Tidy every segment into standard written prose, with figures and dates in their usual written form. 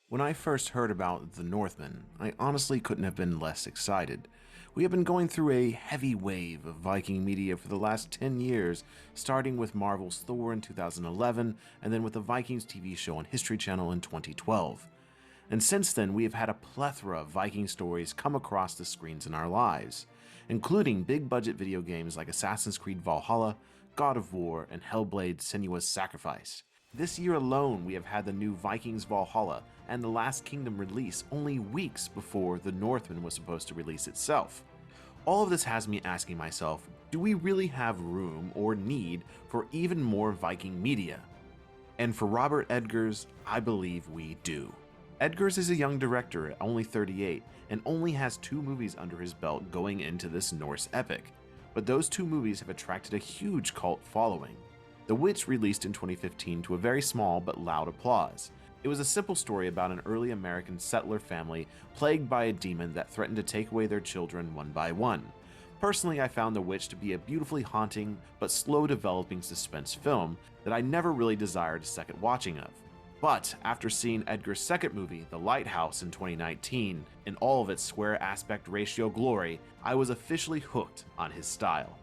When I first heard about the Northman, I honestly couldn't have been less excited. We have been going through a heavy wave of Viking media for the last 10 years, starting with Marvel's Thor in 2011, and then with the Vikings TV show on History Channel in 2012. And since then, we have had a plethora of Viking stories come across the screens in our lives, including big-budget video games like Assassin's Creed Valhalla, God of War, and Hellblade: Senua's Sacrifice. This year alone, we have had the new Vikings Valhalla and The Last Kingdom release only weeks before The Northman was supposed to release itself. All of this has me asking myself, do we really have room or need for even more Viking media? And for Robert Edgers, I believe we do. Edgers is a young director at only 38 and only has 2 movies under his belt going into this Norse epic, but those 2 movies have attracted a huge cult following. The Witch released in 2015 to a very small but loud applause. It was a simple story about an early American settler family plagued by a demon that threatened to take away their children one by one. Personally, I found The Witch to be a beautifully haunting but slow developing suspense film that I never really desired a second watching of. But after seeing Edgar's second movie, The Lighthouse, in 2019, in all of its square aspect ratio glory, I was officially hooked on his style.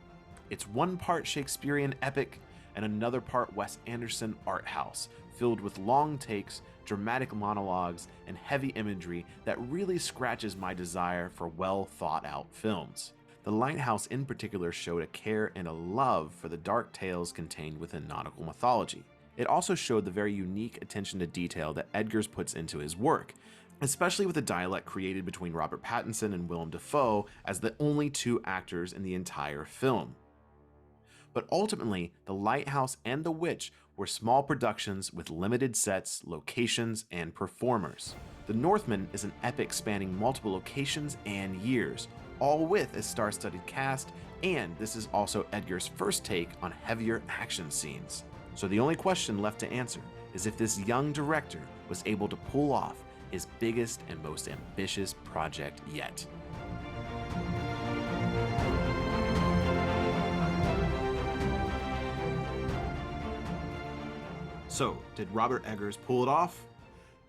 It's one part Shakespearean epic and another part Wes Anderson art house, filled with long takes, dramatic monologues, and heavy imagery that really scratches my desire for well thought out films. The Lighthouse in particular showed a care and a love for the dark tales contained within nautical mythology. It also showed the very unique attention to detail that Edgers puts into his work, especially with the dialect created between Robert Pattinson and Willem Dafoe as the only 2 actors in the entire film. But ultimately, The Lighthouse and The Witch were small productions with limited sets, locations, and performers. The Northman is an epic spanning multiple locations and years, all with a star-studded cast, and this is also Edgers' first take on heavier action scenes. So the only question left to answer is if this young director was able to pull off his biggest and most ambitious project yet. So, did Robert Eggers pull it off?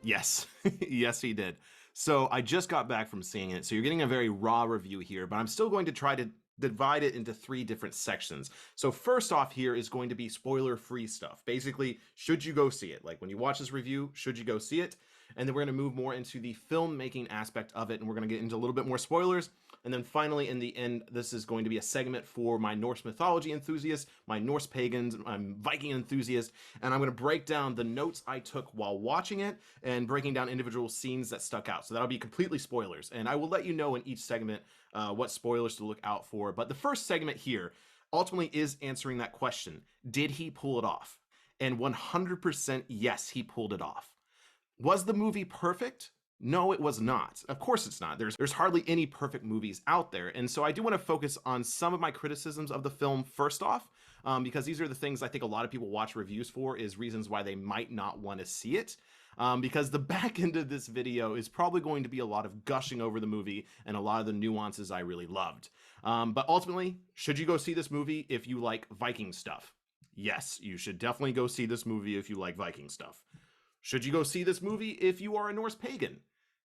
Yes, yes he did. So I just got back from seeing it, so you're getting a very raw review here, but I'm still going to try to divide it into 3 different sections. So first off here is going to be spoiler-free stuff. Basically, should you go see it? Like when you watch this review, should you go see it? And then we're going to move more into the filmmaking aspect of it, and we're going to get into a little bit more spoilers. And then finally, in the end, this is going to be a segment for my Norse mythology enthusiasts, my Norse pagans, my Viking enthusiasts, and I'm going to break down the notes I took while watching it and breaking down individual scenes that stuck out. So that'll be completely spoilers, and I will let you know in each segment what spoilers to look out for. But the first segment here ultimately is answering that question. Did he pull it off? And 100% yes, he pulled it off. Was the movie perfect? No, it was not. Of course it's not. There's hardly any perfect movies out there. And so I do want to focus on some of my criticisms of the film first off, because these are the things I think a lot of people watch reviews for, is reasons why they might not want to see it. Because the back end of this video is probably going to be a lot of gushing over the movie and a lot of the nuances I really loved. But ultimately, should you go see this movie if you like Viking stuff? Yes, you should definitely go see this movie if you like Viking stuff. Should you go see this movie if you are a Norse pagan?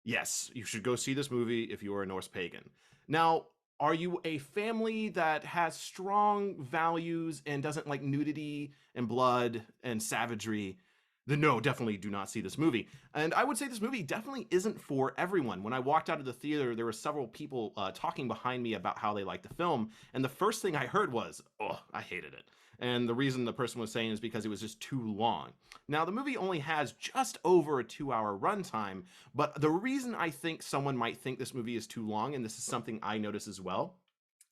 Yes, you should go see this movie if you are a Norse pagan. Now, are you a family that has strong values and doesn't like nudity and blood and savagery? Then no, definitely do not see this movie. And I would say this movie definitely isn't for everyone. When I walked out of the theater, there were several people talking behind me about how they liked the film. And the first thing I heard was, oh, I hated it. And the reason the person was saying is because it was just too long. Now, the movie only has just over a 2-hour runtime, but the reason I think someone might think this movie is too long, and this is something I notice as well,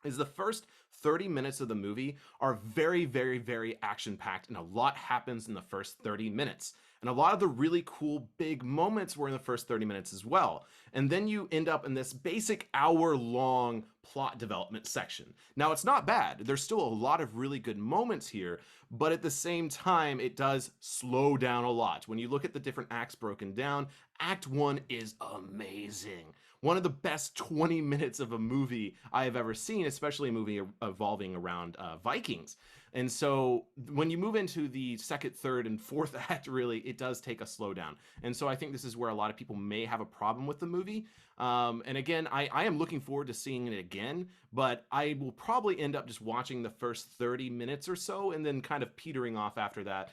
is the first 30 minutes of the movie are very, very, very action-packed, and a lot happens in the first 30 minutes. And a lot of the really cool big moments were in the first 30 minutes as well. And then you end up in this basic hour-long plot development section. Now, it's not bad. There's still a lot of really good moments here, but at the same time, it does slow down a lot. When you look at the different acts broken down, Act 1 is amazing. One of the best 20 minutes of a movie I have ever seen, especially a movie evolving around Vikings. And so when you move into the second, third, and fourth act, really, it does take a slowdown. And so I think this is where a lot of people may have a problem with the movie. And again, I am looking forward to seeing it again, but I will probably end up just watching the first 30 minutes or so and then kind of petering off after that,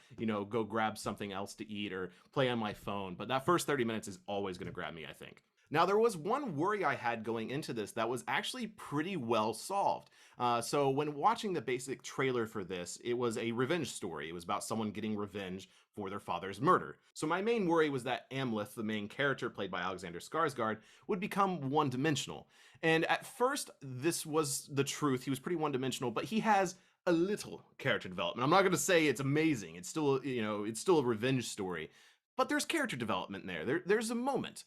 go grab something else to eat or play on my phone. But that first 30 minutes is always going to grab me, I think. Now, there was one worry I had going into this that was actually pretty well solved. So, when watching the basic trailer for this, it was a revenge story. It was about someone getting revenge for their father's murder. So, my main worry was that Amleth, the main character played by Alexander Skarsgård, would become one dimensional. And at first, this was the truth. He was pretty one dimensional, but he has a little character development. I'm not going to say it's amazing. It's still, it's still a revenge story, but there's character development there's a moment.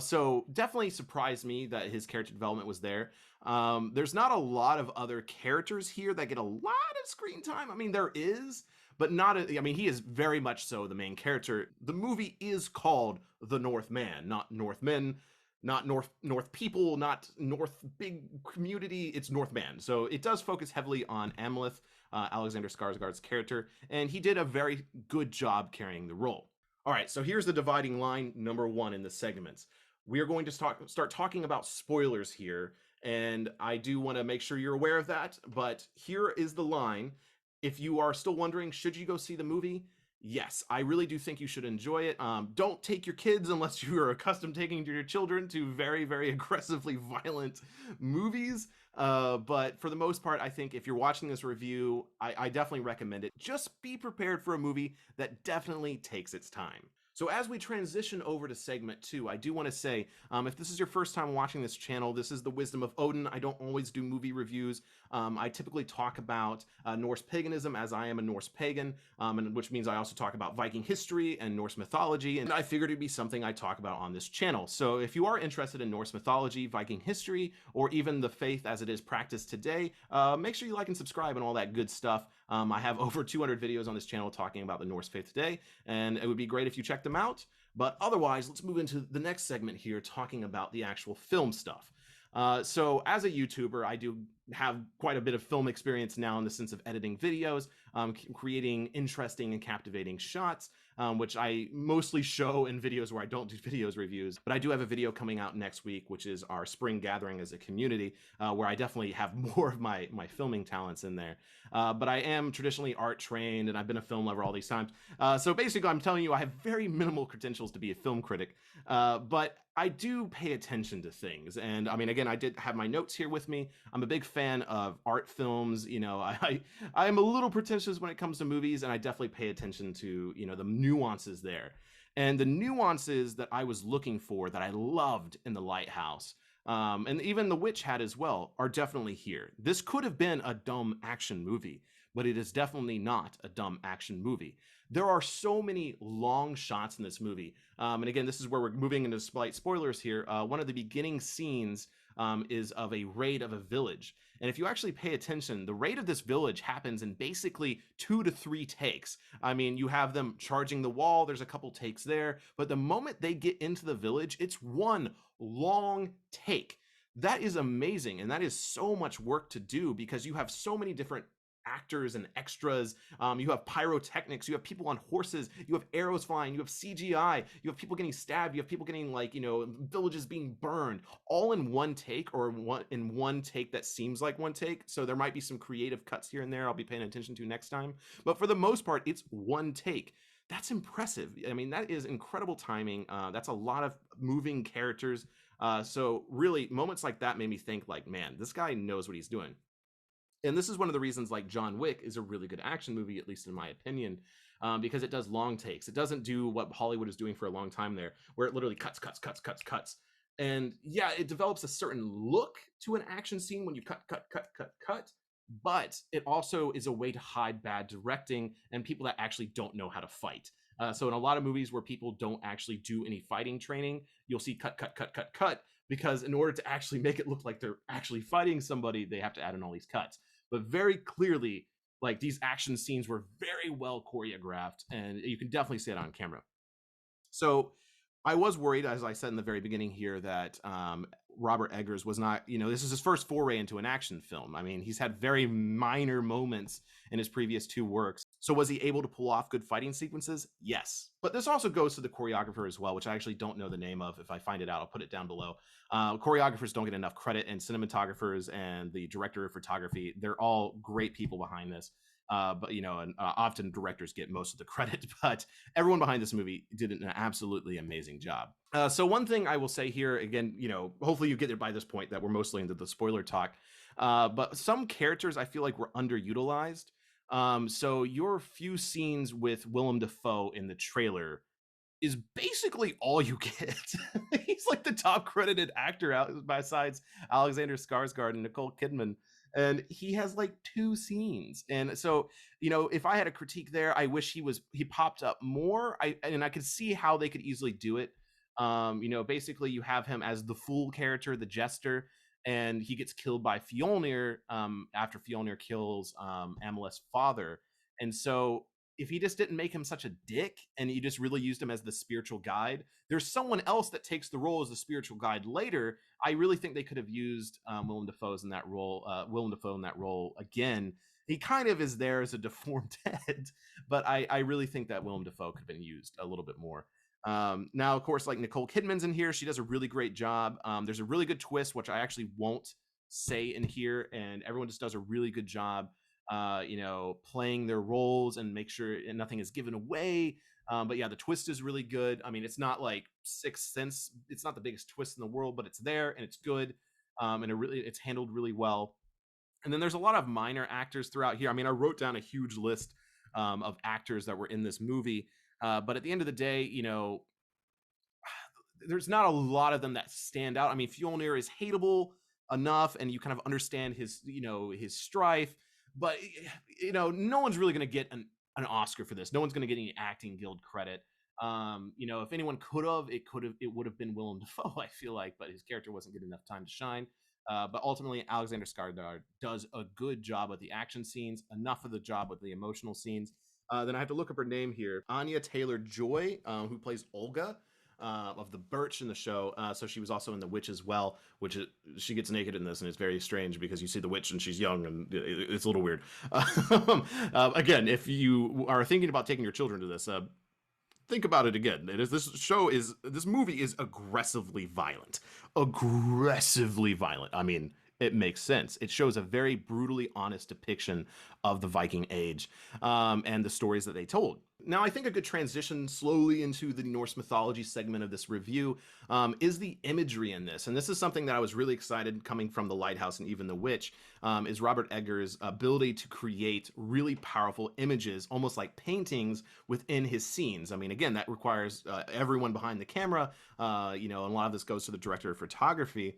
So definitely surprised me that his character development was there. There's not a lot of other characters here that get a lot of screen time. I mean, there is, but not. I mean, he is very much so the main character. The movie is called The Northman, not Northmen, not North people, not North big community. It's Northman. So it does focus heavily on Amleth, Alexander Skarsgård's character, and he did a very good job carrying the role. All right, so here's the dividing line number one in the segments. We are going to start talking about spoilers here, and I do want to make sure you're aware of that, but here is the line. If you are still wondering, should you go see the movie? Yes, I really do think you should enjoy it. Don't take your kids unless you are accustomed taking your children to very, very aggressively violent movies. But for the most part, I think if you're watching this review, I definitely recommend it. Just be prepared for a movie that definitely takes its time. So as we transition over to segment two, I do want to say, if this is your first time watching this channel, this is the Wisdom of Odin. I don't always do movie reviews. I typically talk about Norse paganism, as I am a Norse pagan, and which means I also talk about Viking history and Norse mythology, and I figured it'd be something I talk about on this channel. So if you are interested in Norse mythology, Viking history, or even the faith as it is practiced today, make sure you like and subscribe and all that good stuff. I have over 200 videos on this channel talking about the Norse faith today, and it would be great if you checked them out. But otherwise, let's move into the next segment here, talking about the actual film stuff. So as a YouTuber, I do have quite a bit of film experience now in the sense of editing videos, creating interesting and captivating shots, which I mostly show in videos where I don't do videos reviews. But I do have a video coming out next week, which is our spring gathering as a community, where I definitely have more of my filming talents in there. But I am traditionally art trained, and I've been a film lover all these times. So basically, I'm telling you, I have very minimal credentials to be a film critic, but I do pay attention to things. And I mean, again, I did have my notes here with me. I'm a big fan of art films. I am a little pretentious when it comes to movies, and I definitely pay attention to, the nuances there. And the nuances that I was looking for, that I loved in The Lighthouse, and even The Witch Hat as well, are definitely here. This could have been a dumb action movie, but it is definitely not a dumb action movie. There are so many long shots in this movie. And again, this is where we're moving into slight spoilers here. One of the beginning scenes is of a raid of a village. And if you actually pay attention, the raid of this village happens in basically 2 to 3 takes. I mean, you have them charging the wall, there's a couple takes there, but the moment they get into the village, it's one long take. That is amazing, and that is so much work to do because you have so many different actors and extras. You have pyrotechnics, you have people on horses, you have arrows flying, you have CGI, you have people getting stabbed, you have people getting villages being burned, all in one take, or in one take that seems like one take. So there might be some creative cuts here and there I'll be paying attention to next time, but for the most part, it's one take. That's impressive. I mean, that is incredible timing. That's a lot of moving characters. So really, moments like that made me think, like, man, this guy knows what he's doing. And this is one of the reasons, like, John Wick is a really good action movie, at least in my opinion, because it does long takes. It doesn't do what Hollywood is doing for a long time there, where it literally cuts. And yeah, it develops a certain look to an action scene when you cut. But it also is a way to hide bad directing and people that actually don't know how to fight. So in a lot of movies where people don't actually do any fighting training, you'll see cut, because in order to actually make it look like they're actually fighting somebody, they have to add in all these cuts. But very clearly, like, these action scenes were very well choreographed, and you can definitely see it on camera. So I was worried, as I said in the very beginning here, that Robert Eggers was not, this is his first foray into an action film. I mean, he's had very minor moments in his previous two works. So was he able to pull off good fighting sequences? Yes. But this also goes to the choreographer as well, which I actually don't know the name of. If I find it out, I'll put it down below. Choreographers don't get enough credit, and cinematographers and the director of photography, they're all great people behind this. But often directors get most of the credit, but everyone behind this movie did an absolutely amazing job. So one thing I will say here, again, hopefully you get it by this point that we're mostly into the spoiler talk, but some characters I feel like were underutilized. So your few scenes with Willem Dafoe in the trailer is basically all you get. He's like the top credited actor out besides Alexander Skarsgård and Nicole Kidman, and he has like two scenes. And so, if I had a critique there, I wish he popped up more. I could see how they could easily do it. Basically you have him as the fool character, the jester, and he gets killed by Fjolnir after Fjolnir kills Amaleth's father. And so if he just didn't make him such a dick and you just really used him as the spiritual guide, there's someone else that takes the role as the spiritual guide later. I really think they could have used Willem Dafoe in that role again. He kind of is there as a deformed head, but I really think that Willem Dafoe could have been used a little bit more. Now, of course, like Nicole Kidman's in here. She does a really great job. There's a really good twist, which I actually won't say in here, and everyone just does a really good job playing their roles and make sure nothing is given away. But yeah, the twist is really good. I mean, it's not like Sixth Sense. It's not the biggest twist in the world, but it's there and it's good. And it's handled really well. And then there's a lot of minor actors throughout here. I mean, I wrote down a huge list of actors that were in this movie. But at the end of the day, there's not a lot of them that stand out. I mean, Fjolnir is hateable enough, and you kind of understand his strife, but no one's really going to get an Oscar for this. No one's going to get any acting guild credit. If anyone it would have been Willem Dafoe, I feel like, but his character wasn't getting enough time to shine. But ultimately, Alexander Skarsgård does a good job with the action scenes, enough of the job with the emotional scenes. Then I have to look up her name here. Anya Taylor-Joy, who plays Olga of the Birch in the show. So she was also in The Witch as well, she gets naked in this, and it's very strange because you see the witch and she's young, and it's a little weird. Again, if you are thinking about taking your children to this, think about it again. This movie is aggressively violent. I mean, it makes sense. It shows a very brutally honest depiction of the Viking age and the stories that they told. Now, I think a good transition slowly into the Norse mythology segment of this review is the imagery in this. And this is something that I was really excited coming from The Lighthouse and even The Witch, is Robert Eggers' ability to create really powerful images, almost like paintings within his scenes. I mean, again, that requires everyone behind the camera, and a lot of this goes to the director of photography.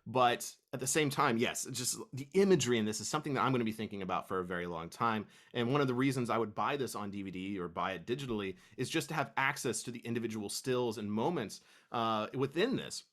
But at the same time, yes, just the imagery in this is something that I'm going to be thinking about for a very long time. And one of the reasons I would buy this on DVD or buy it digitally is just to have access to the individual stills and moments within this.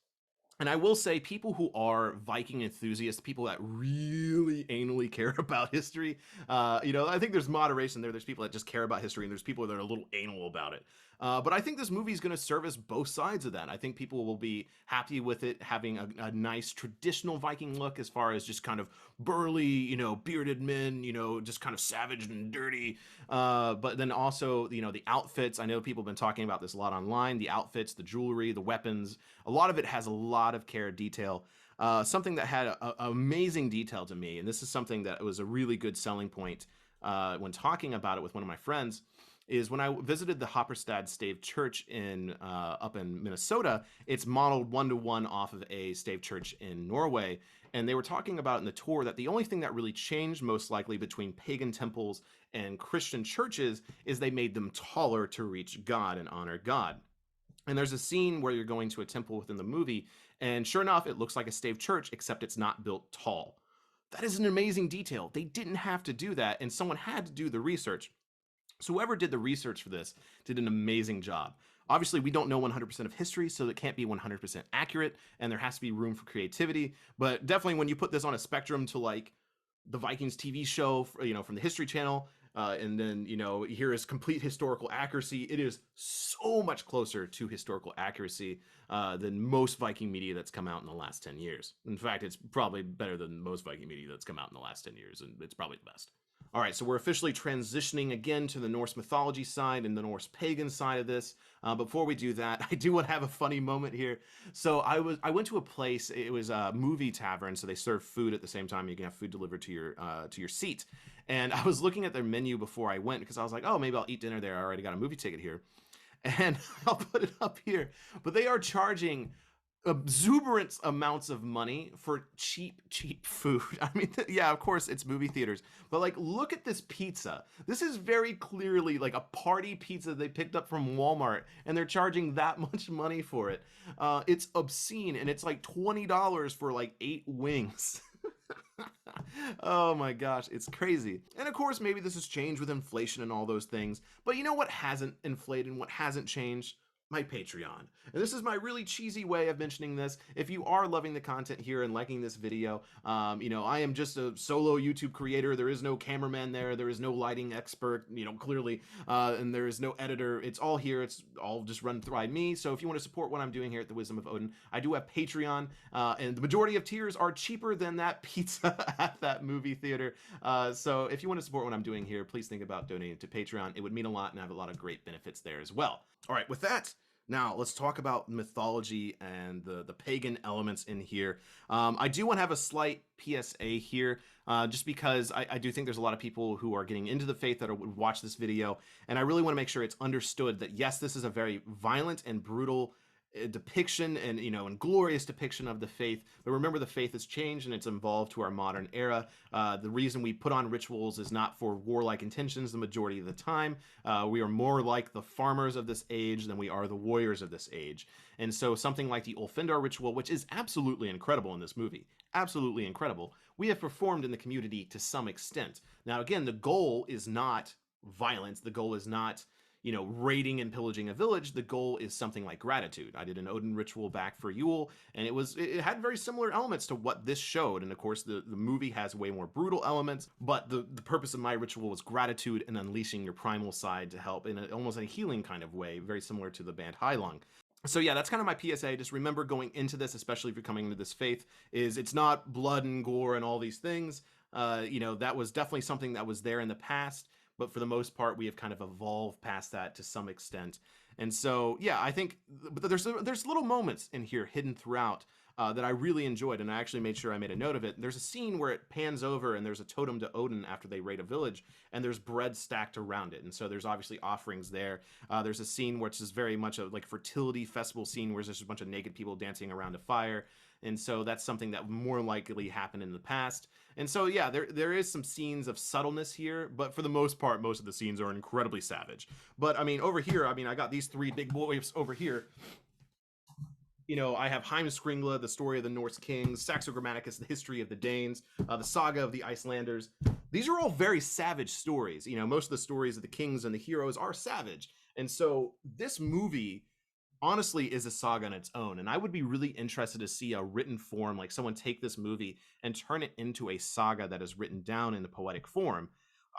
And I will say, people who are Viking enthusiasts, people that really anally care about history, I think there's moderation there. There's people that just care about history, and there's people that are a little anal about it. But I think this movie is going to service both sides of that. I think people will be happy with it having a nice traditional Viking look, as far as just kind of burly, bearded men, just kind of savage and dirty. But then also, the outfits. I know people have been talking about this a lot online. The outfits, the jewelry, the weapons, a lot of it has a lot of care detail. Something that had a amazing detail to me, and this is something that was a really good selling point when talking about it with one of my friends, is when I visited the Hopperstad Stave Church up in Minnesota. It's modeled 1-to-1 off of a stave church in Norway. And they were talking about in the tour that the only thing that really changed most likely between pagan temples and Christian churches is they made them taller to reach God and honor God. And there's a scene where you're going to a temple within the movie, and sure enough, it looks like a stave church, except it's not built tall. That is an amazing detail. They didn't have to do that, and someone had to do the research. So whoever did the research for this did an amazing job. Obviously, we don't know 100% of history, so it can't be 100% accurate, and there has to be room for creativity. But definitely when you put this on a spectrum to like the Vikings TV show, from the History Channel, And then, you know, here is complete historical accuracy. It is so much closer to historical accuracy than most Viking media that's come out in the last 10 years. In fact, it's probably better than most Viking media that's come out in the last 10 years, and it's probably the best. All right, so we're officially transitioning again to the Norse mythology side and the Norse pagan side of this. Before we do that, I do want to have a funny moment here. So I went to a place. It was a movie tavern, so they serve food at the same time. You can have food delivered to your seat. And I was looking at their menu before I went because I was like, oh, maybe I'll eat dinner there. I already got a movie ticket here, and I'll put it up here. But they are charging exuberant amounts of money for cheap food. I mean, yeah, of course it's movie theaters, but like, look at this pizza. This is very clearly like a party pizza they picked up from Walmart, and they're charging that much money for it. It's obscene, and it's like $20 for like 8 wings. Oh my gosh, it's crazy. And of course, maybe this has changed with inflation and all those things, but you know what hasn't inflated and what hasn't changed? My Patreon. And this is my really cheesy way of mentioning this. If you are loving the content here and liking this video, you know, I am just a solo YouTube creator. There is no cameraman there. There is no lighting expert, you know, clearly, and there is no editor. It's all here. It's all just run by me. So if you want to support what I'm doing here at the Wisdom of Odin, I do have Patreon, and the majority of tiers are cheaper than that pizza at that movie theater. So if you want to support what I'm doing here, please think about donating to Patreon. It would mean a lot, and I have a lot of great benefits there as well. All right, with that, now let's talk about mythology and the pagan elements in here. I do want to have a slight PSA here, just because I do think there's a lot of people who are getting into the faith that would watch this video, and I really want to make sure it's understood that yes, this is a very violent and brutal depiction and, you know, and glorious depiction of the faith, but remember, the faith has changed and it's evolved to our modern era. The reason we put on rituals is not for warlike intentions the majority of the time. We are more like the farmers of this age than we are the warriors of this age. And so something like the Ulfindar ritual, which is absolutely incredible in this movie, absolutely incredible, we have performed in the community to some extent. Now again, the goal is not violence. The goal is not, you know, raiding and pillaging a village. The goal is something like gratitude. I did an Odin ritual back for Yule, and it had very similar elements to what this showed. And of course, the movie has way more brutal elements, but the purpose of my ritual was gratitude and unleashing your primal side to help in almost a healing kind of way, very similar to the band Heilung. So yeah, that's kind of my PSA. Just remember, going into this, especially if you're coming into this faith, is it's not blood and gore and all these things. You know, that was definitely something that was there in the past, but for the most part, we have kind of evolved past that to some extent. And so, yeah, I think but there's little moments in here hidden throughout that I really enjoyed, and I actually made sure I made a note of it. There's a scene where it pans over, and there's a totem to Odin after they raid a village, and there's bread stacked around it, and so there's obviously offerings there. There's a scene which is very much a like fertility festival scene, where there's just a bunch of naked people dancing around a fire. And so that's something that more likely happened in the past. And so, yeah, there is some scenes of subtleness here, but for the most part, most of the scenes are incredibly savage. But I mean, over here, I mean, I got these 3 big boys over here. You know, I have Heimskringla, the story of the Norse kings, Saxo Grammaticus, the history of the Danes, the saga of the Icelanders. These are all very savage stories. You know, most of the stories of the kings and the heroes are savage. And so this movie honestly is a saga on its own, and I would be really interested to see a written form, like someone take this movie and turn it into a saga that is written down in the poetic form.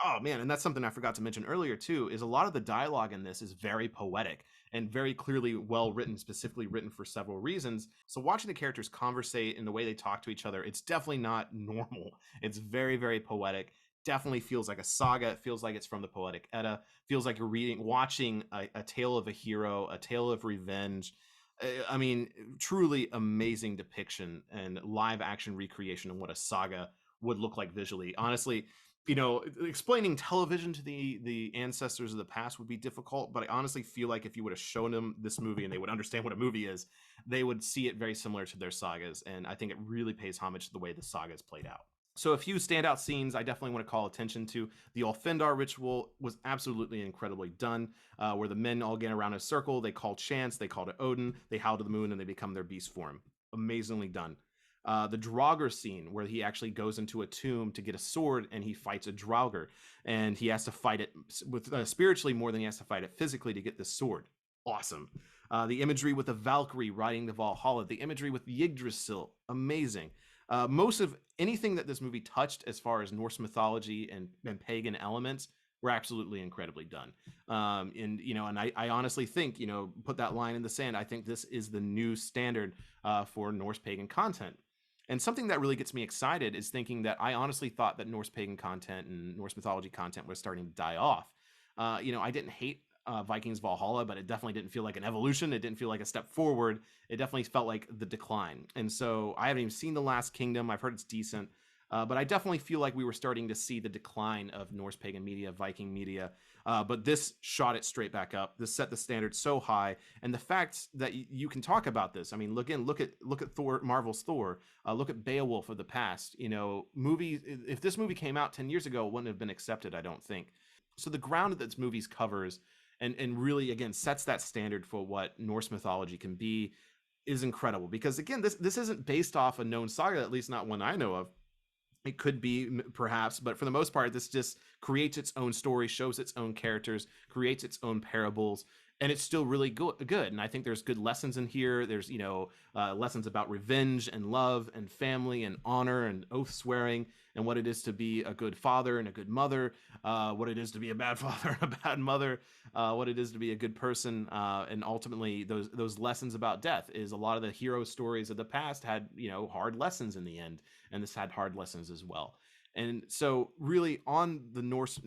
Oh man, and that's something I forgot to mention earlier too, is a lot of the dialogue in this is very poetic and very clearly well written, specifically written for several reasons. So watching the characters conversate and the way they talk to each other, it's definitely not normal. It's very, very poetic. Definitely feels like a saga. It feels like it's from the Poetic Edda. Feels like you're watching a tale of a hero, a tale of revenge. I mean, truly amazing depiction and live action recreation of what a saga would look like visually. Honestly, you know, explaining television to the ancestors of the past would be difficult, but I honestly feel like if you would have shown them this movie and they would understand what a movie is, they would see it very similar to their sagas. And I think it really pays homage to the way the saga is played out. So a few standout scenes I definitely want to call attention to. The Ulfindar ritual was absolutely incredibly done, where the men all get around a circle, they call chants, they call to Odin, they howl to the moon, and they become their beast form. Amazingly done. The Draugr scene, where he actually goes into a tomb to get a sword and he fights a Draugr, and he has to fight it with spiritually more than he has to fight it physically to get this sword. Awesome. The imagery with the Valkyrie riding the Valhalla, the imagery with Yggdrasil, amazing. Most of anything that this movie touched as far as Norse mythology and pagan elements were absolutely incredibly done. And and I honestly think, put that line in the sand. I think this is the new standard for Norse pagan content. And something that really gets me excited is thinking that I honestly thought that Norse pagan content and Norse mythology content was starting to die off. I didn't hate Vikings Valhalla, but it definitely didn't feel like an evolution. It didn't feel like a step forward. It definitely felt like the decline. And so I haven't even seen The Last Kingdom. I've heard it's decent. But I definitely feel like we were starting to see the decline of Norse pagan media, Viking media. But this shot it straight back up. This set the standard so high, and the fact that you can talk about this. I mean, look at Thor, Marvel's Thor. Look at Beowulf of the past. Movies. If this movie came out 10 years ago, it wouldn't have been accepted, I don't think. So the ground that this movie covers and really again sets that standard for what Norse mythology can be is incredible. Because again, this isn't based off a known saga, at least not one I know of. It could be perhaps, but for the most part, this just creates its own story, shows its own characters, creates its own parables, and it's still really good. And I think there's good lessons in here. There's lessons about revenge and love and family and honor and oath swearing and what it is to be a good father and a good mother, what it is to be a bad father and a bad mother, what it is to be a good person, and ultimately those lessons about death. Is a lot of the hero stories of the past had hard lessons in the end, and this had hard lessons as well. And so really on the Norse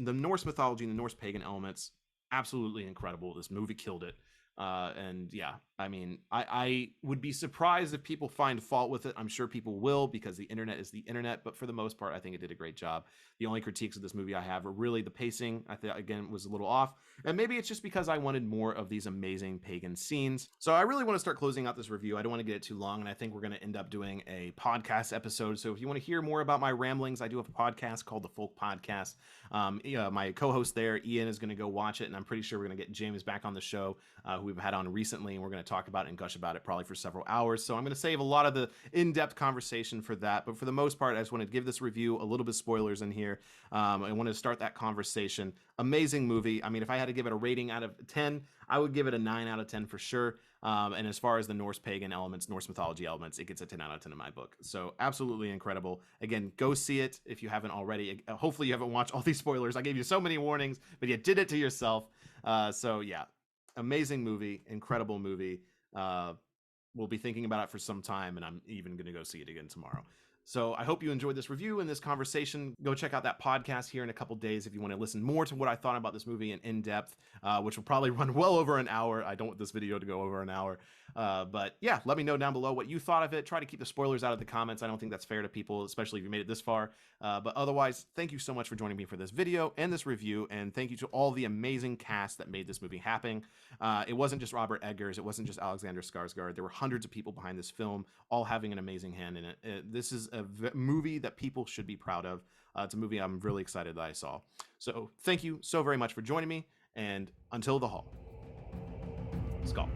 mythology and the Norse pagan elements, absolutely incredible. This movie killed it. And yeah, I mean, I would be surprised if people find fault with it. I'm sure people will, because the internet is the internet. But for the most part, I think it did a great job. The only critiques of this movie I have are really the pacing. I think, again, was a little off. And maybe it's just because I wanted more of these amazing pagan scenes. So I really want to start closing out this review. I don't want to get it too long. And I think we're going to end up doing a podcast episode. So if you want to hear more about my ramblings, I do have a podcast called The Folk Podcast. My co-host there, Ian, is going to go watch it. And I'm pretty sure we're going to get James back on the show, who we've had on recently. And we're going to talk about it and gush about it probably for several hours. So I'm going to save a lot of the in-depth conversation for that. But for the most part, I just want to give this review a little bit of spoilers in here. I wanted to start that conversation. Amazing movie. I mean, if I had to give it a rating out of 10, I would give it a 9 out of 10 for sure. And as far as the Norse pagan elements, Norse mythology elements, it gets a 10 out of 10 in my book. So absolutely incredible. Again, go see it if you haven't already. Hopefully you haven't watched all these spoilers. I gave you so many warnings, but you did it to yourself. So yeah, amazing movie, incredible movie. We'll be thinking about it for some time, and I'm even going to go see it again tomorrow. So I hope you enjoyed this review and this conversation. Go check out that podcast here in a couple days if you want to listen more to what I thought about this movie in depth, which will probably run well over an hour. I don't want this video to go over an hour. But yeah, let me know down below what you thought of it. Try to keep the spoilers out of the comments. I don't think that's fair to people, especially if you made it this far. But otherwise, thank you so much for joining me for this video and this review. And thank you to all the amazing cast that made this movie happen. It wasn't just Robert Eggers. It wasn't just Alexander Skarsgård. There were hundreds of people behind this film, all having an amazing hand in it. This is a movie that people should be proud of. It's a movie I'm really excited that I saw. So thank you so very much for joining me. And until the hall, Skull.